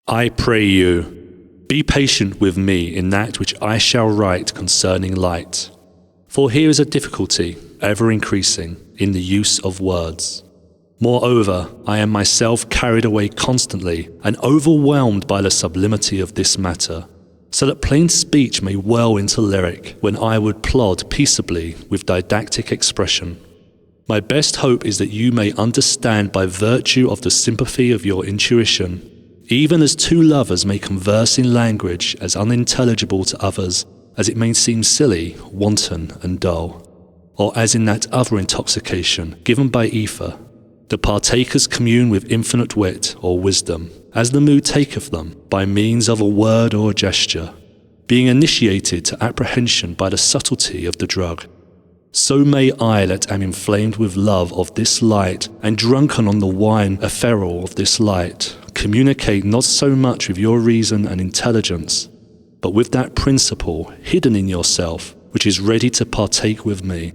I pray you, be patient with me in that which I shall write concerning light. For here is a difficulty, ever increasing, in the use of words. Moreover, I am myself carried away constantly and overwhelmed by the sublimity of this matter, so that plain speech may well into lyric when I would plod peaceably with didactic expression. My best hope is that you may understand by virtue of the sympathy of your intuition, even as two lovers may converse in language as unintelligible to others as it may seem silly, wanton, and dull, or as in that other intoxication given by ether, the partakers commune with infinite wit or wisdom, as the mood taketh them, by means of a word or a gesture, being initiated to apprehension by the subtlety of the drug. So may I that am inflamed with love of this light, and drunken on the wine ephemeral of this light, communicate not so much with your reason and intelligence, but with that principle hidden in yourself, which is ready to partake with me.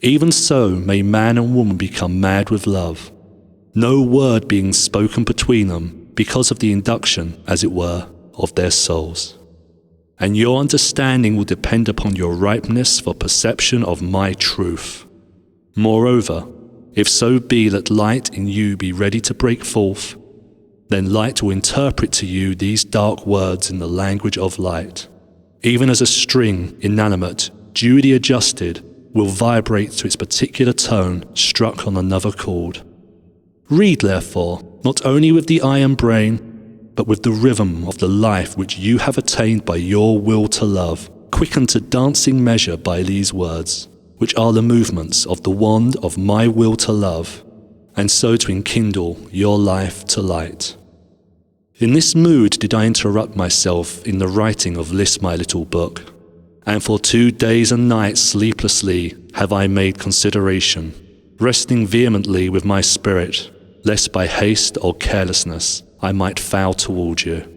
Even so may man and woman become mad with love, no word being spoken between them, because of the induction, as it were, of their souls. And your understanding will depend upon your ripeness for perception of my truth. Moreover, if so be that light in you be ready to break forth, then light will interpret to you these dark words in the language of light, even as a string, inanimate, duly adjusted, will vibrate to its particular tone struck on another chord. Read, therefore, not only with the eye and brain, but with the rhythm of the life which you have attained by your will to love, quickened to dancing measure by these words, which are the movements of the wand of my will to love, and so to enkindle your life to light. In this mood did I interrupt myself in the writing of this my little book, and for 2 days and nights sleeplessly have I made consideration, wrestling vehemently with my spirit, lest by haste or carelessness I might foul toward you.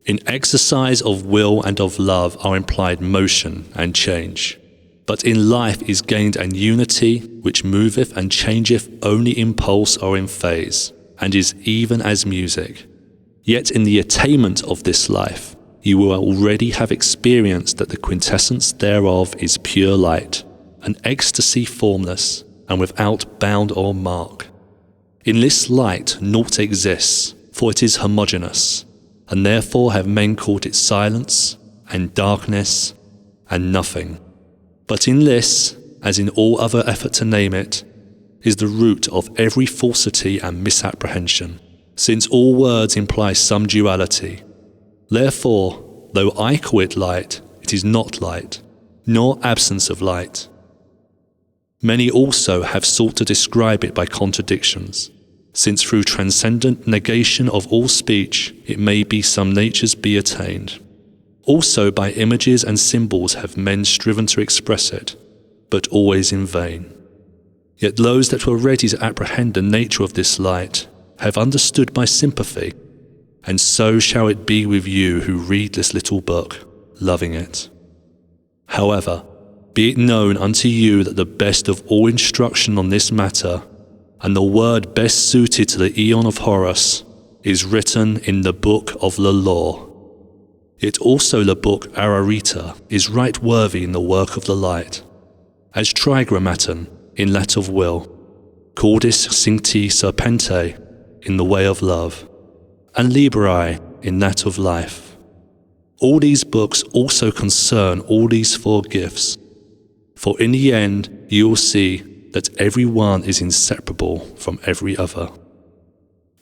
In exercise of will and of love are implied motion and change, but in life is gained an unity which moveth and changeth only in pulse or in phase, and is even as music. Yet in the attainment of this life, you will already have experienced that the quintessence thereof is pure light, an ecstasy formless, and without bound or mark. In this light naught exists, for it is homogeneous, and therefore have men called it silence, and darkness, and nothing. But in this, as in all other effort to name it, is the root of every falsity and misapprehension, since all words imply some duality. Therefore, though I call it light, it is not light, nor absence of light. Many also have sought to describe it by contradictions, since through transcendent negation of all speech it may be some natures be attained. Also by images and symbols have men striven to express it, but always in vain. Yet those that were ready to apprehend the nature of this light have understood by sympathy, and so shall it be with you who read this little book, loving it. However, be it known unto you that the best of all instruction on this matter, and the word best suited to the Aeon of Horus, is written in the book of the law. Yet also the book Ararita is right worthy in the work of the light, as Trigrammaton in that of will, Cordis Cincti Serpente in the way of love, and Liberi in that of life. All these books also concern all these 4 gifts, for in the end you will see that every one is inseparable from every other.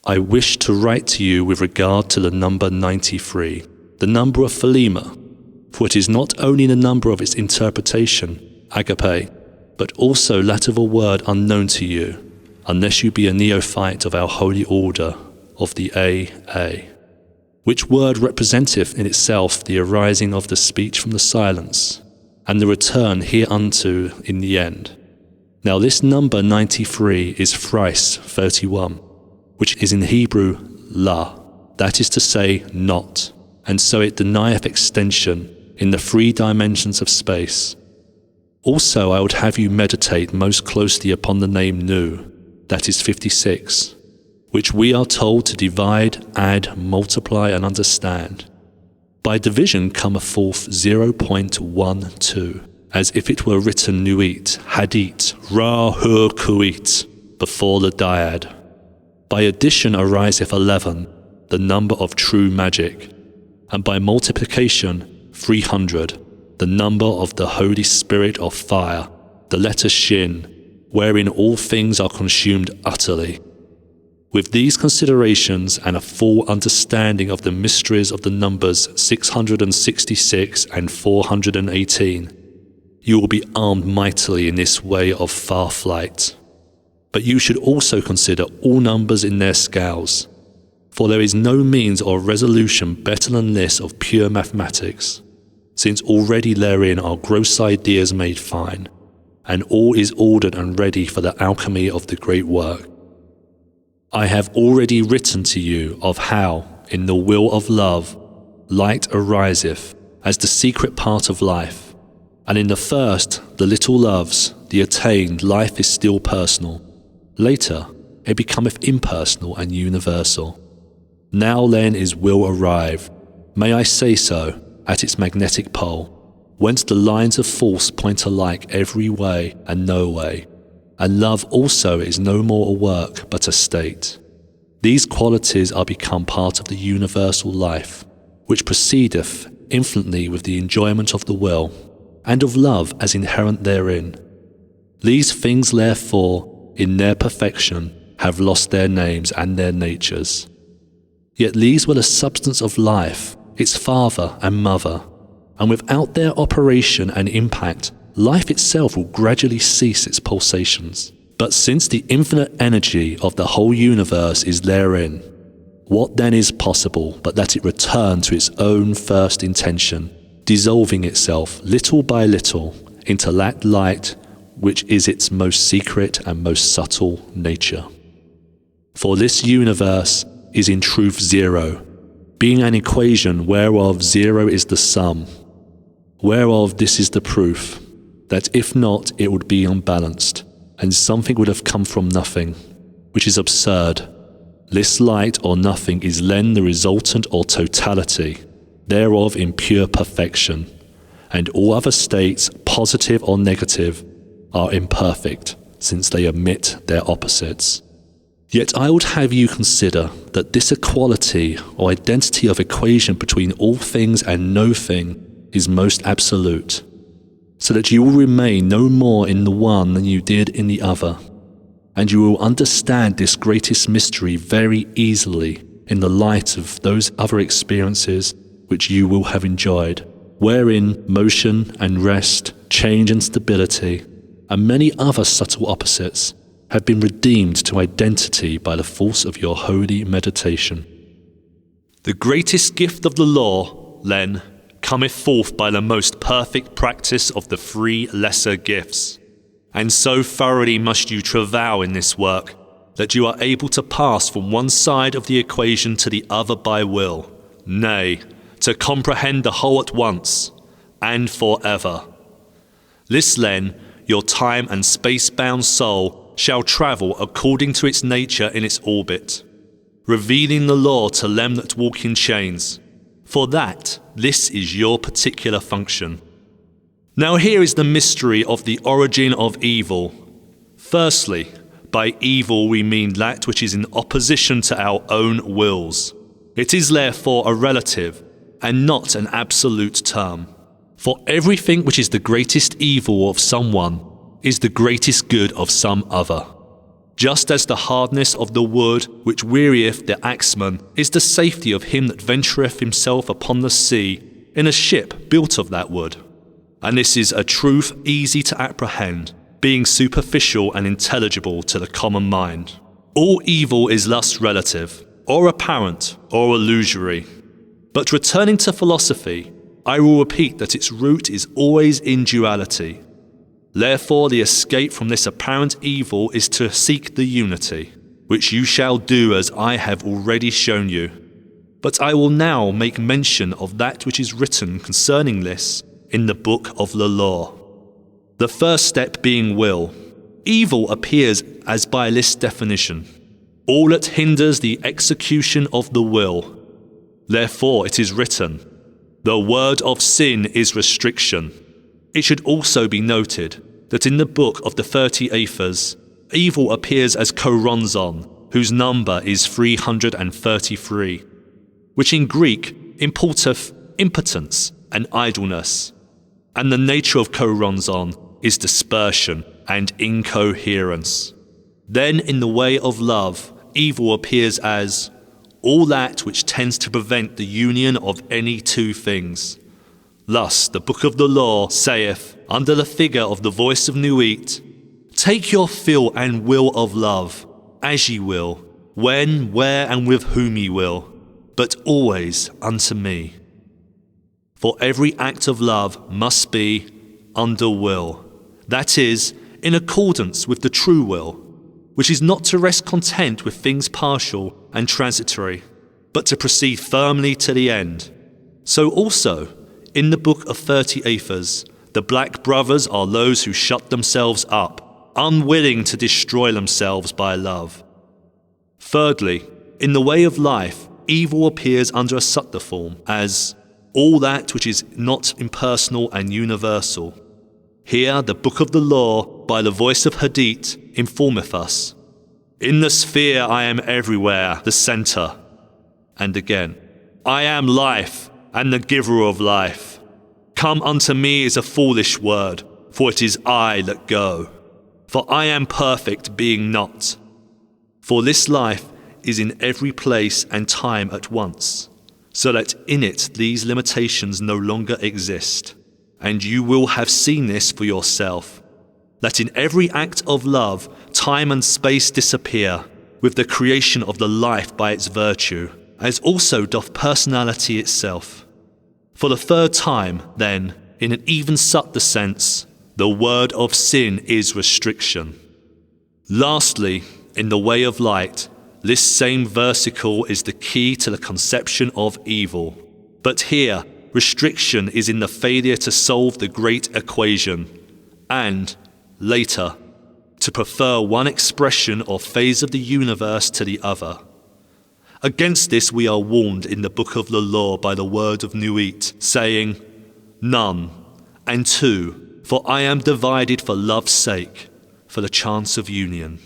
I wish to write to you with regard to the number 93, the number of Thelema, for it is not only the number of its interpretation, agape, but also that of a word unknown to you, unless you be a neophyte of our holy order of the A.A., which word representeth in itself the arising of the speech from the silence, and the return hereunto in the end. Now this number 93 is thrice 31, which is in Hebrew la, that is to say, not, and so it denieth extension in the 3 dimensions of space. Also I would have you meditate most closely upon the name Nu, that is 56, which we are told to divide, add, multiply, and understand. By division cometh forth 0.12, as if it were written nuit, hadit, ra, hur, kuit, before the dyad. By addition ariseth 11, the number of true magic, and by multiplication 300, the number of the Holy Spirit of fire, the letter shin, wherein all things are consumed utterly. With these considerations and a full understanding of the mysteries of the numbers 666 and 418, you will be armed mightily in this way of far flight. But you should also consider all numbers in their scales, for there is no means or resolution better than this of pure mathematics, since already therein are gross ideas made fine, and all is ordered and ready for the alchemy of the great work. I have already written to you of how, in the will of love, light ariseth as the secret part of life, and in the first, the little loves, the attained life is still personal. Later, it becometh impersonal and universal. Now then is will arrived, may I say so, at its magnetic pole, whence the lines of force point alike every way and no way, and love also is no more a work but a state. These qualities are become part of the universal life, which proceedeth infinitely with the enjoyment of the will, and of love as inherent therein. These things therefore, in their perfection, have lost their names and their natures. Yet these were the substance of life, its father and mother, and without their operation and impact, life itself will gradually cease its pulsations. But since the infinite energy of the whole universe is therein, what then is possible but that it return to its own first intention, dissolving itself little by little into that light which is its most secret and most subtle nature? For this universe is in truth zero, being an equation whereof zero is the sum, whereof this is the proof, that if not it would be unbalanced, and something would have come from nothing, which is absurd. This light or nothing is then the resultant or totality, thereof in pure perfection, and all other states, positive or negative, are imperfect, since they omit their opposites. Yet I would have you consider that this equality or identity of equation between all things and no thing is most absolute, so that you will remain no more in the one than you did in the other, and you will understand this greatest mystery very easily in the light of those other experiences which you will have enjoyed, wherein motion and rest, change and stability, and many other subtle opposites have been redeemed to identity by the force of your holy meditation. The greatest gift of the law, then, cometh forth by the most perfect practice of the 3 lesser gifts. And so thoroughly must you travail in this work, that you are able to pass from one side of the equation to the other by will, nay, to comprehend the whole at once, and forever. This then, your time and space-bound soul shall travel according to its nature in its orbit, revealing the law to them that walk in chains, for that this is your particular function. Now here is the mystery of the origin of evil. Firstly, by evil we mean that which is in opposition to our own wills. It is therefore a relative and not an absolute term. For everything which is the greatest evil of someone is the greatest good of some other. Just as the hardness of the wood which wearieth the axeman is the safety of him that ventureth himself upon the sea in a ship built of that wood. And this is a truth easy to apprehend, being superficial and intelligible to the common mind. All evil is thus relative, or apparent, or illusory. But returning to philosophy, I will repeat that its root is always in duality. Therefore, the escape from this apparent evil is to seek the unity, which you shall do as I have already shown you. But I will now make mention of that which is written concerning this in the book of the law. The first step being will. Evil appears as by this definition. all that hinders the execution of the will. Therefore it is written, the word of sin is restriction. It should also be noted that in the book of the 30 Aphas, evil appears as koronzon, whose number is 333, which in Greek importeth impotence and idleness, and the nature of koronzon is dispersion and incoherence. Then in the way of love, evil appears as all that which tends to prevent the union of any two things. Thus the book of the law saith, under the figure of the voice of Nuit, take your fill and will of love, as ye will, when, where, and with whom ye will, but always unto me. For every act of love must be under will, that is, in accordance with the true will, which is not to rest content with things partial and transitory, but to proceed firmly to the end. So also, in the book of 30 Aphas, the black brothers are those who shut themselves up, unwilling to destroy themselves by love. Thirdly, in the way of life, evil appears under a subtler form, as all that which is not impersonal and universal. Here the book of the law, by the voice of Hadith, informeth us, in the sphere I am everywhere, the centre. And again, I am life, and the giver of life. Come unto me is a foolish word, for it is I that go. For I am perfect, being not. For this life is in every place and time at once, so that in it these limitations no longer exist. And you will have seen this for yourself, that in every act of love, time and space disappear, with the creation of the life by its virtue, as also doth personality itself. For the third time, then, in an even subtler sense, the word of sin is restriction. Lastly, in the way of light, this same versicle is the key to the conception of evil. But here, restriction is in the failure to solve the great equation, and, later, to prefer one expression or phase of the universe to the other. Against this we are warned in the book of the law by the word of Nuit, saying, none, and two, for I am divided for love's sake, for the chance of union.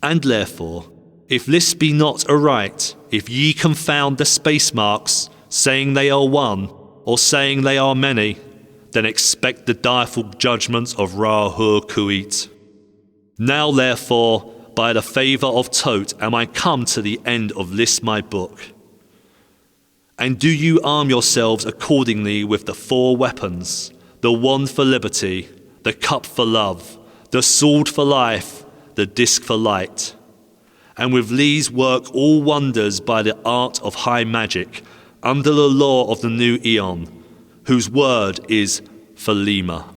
And therefore, if this be not aright, if ye confound the space marks, saying they are one, or saying they are many, then expect the direful judgments of Ra-Hur Kuit. Now therefore, by the favour of Tot am I come to the end of this my book. And do you arm yourselves accordingly with the 4 weapons, the wand for liberty, the cup for love, the sword for life, the disc for light. And with these work all wonders by the art of high magic, under the law of the new Aeon, whose word is Thelema.